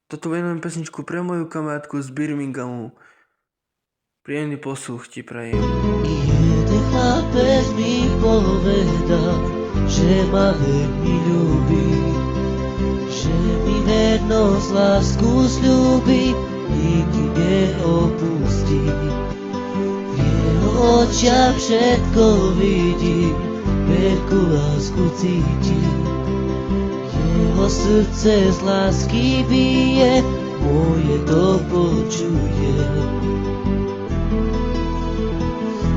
Toto venujem pesničku pre moju kamarátku z Birminghamu. Príjemný posluch ti prajem. Jeden chlapec mi povedal, že ma veľmi ľúbi, že mi vernosť, lásku sľúbi, nikdy neopustí. V jeho očiach všetko vidím, veľkú lásku cítim. Jeho srdce z lásky bije, moje to počuje.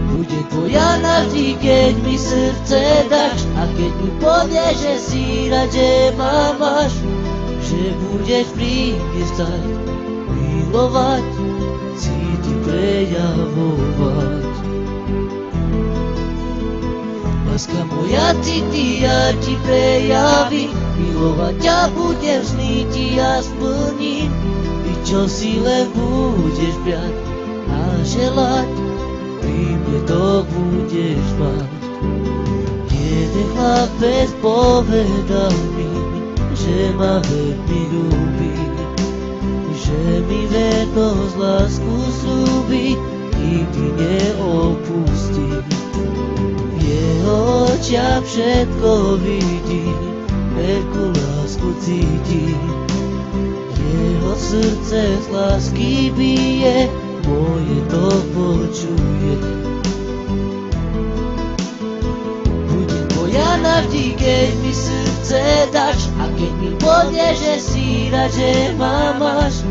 Bude tvoja navždy, keď mi srdce dáš, a keď mi povieš, že si rád, že ma máš, že budeš pri mne stať, milovať, cíti prejavovať. Láska moja, cíti, ja ti prejavím, milovať ťa budem, sny ti ja splním, i čo si len budeš priať a želať, pri mne to budeš mať. Jeden chlapec povedal mi, že ma veľmi ľúbi, že mi vernosť, lásku sľúbi, nikdy neopustí. V jeho očiach všetko vidím, veľkú lásku cítim. Jeho srdce z lásky bije, moje to počuje. Budem tvoja navždy, keď mi srdce dáš, a keď mi povieš, že si rád, že ma máš,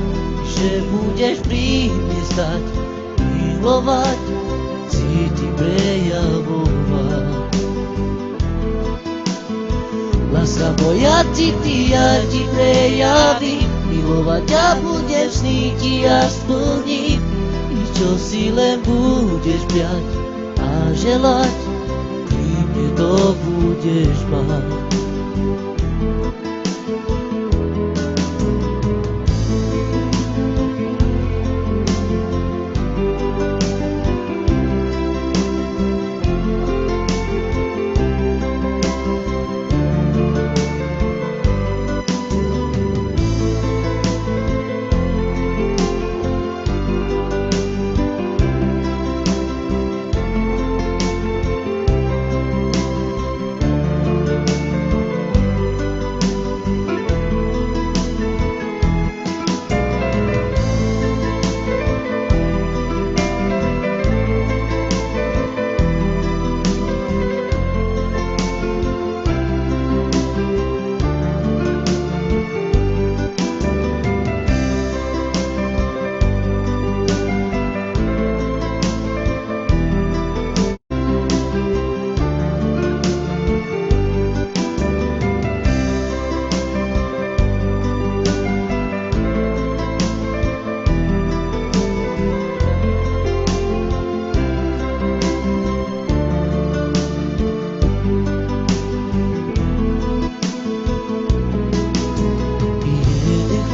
že budeš pri mne stať, milovať, cíti prejavovať. Láska moja, cíti, ja ti prejavím, milovať ťa budem, sny ti ja splním, i čo si len budeš priať a želať, pri mne to budeš mať.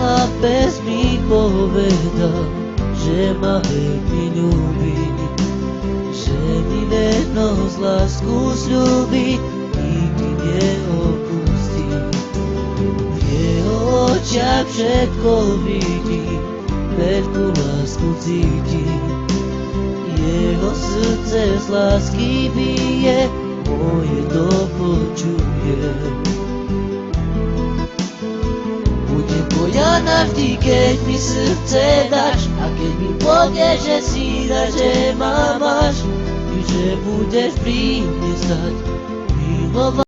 Chlapec mi povedal, že ma veľmi ľúbi, že mi vernosť, lásku sľúbi, nikdy neopustí. V jeho očiach všetko vidím, veľkú lásku cítim. Jeho srdce z lásky bije, moje to počuje. Budem tvoja navždy, keď mi srdce dáš, a keď mi povieš, že si rád, že ma máš, i že budeš pri mne stať, milovať.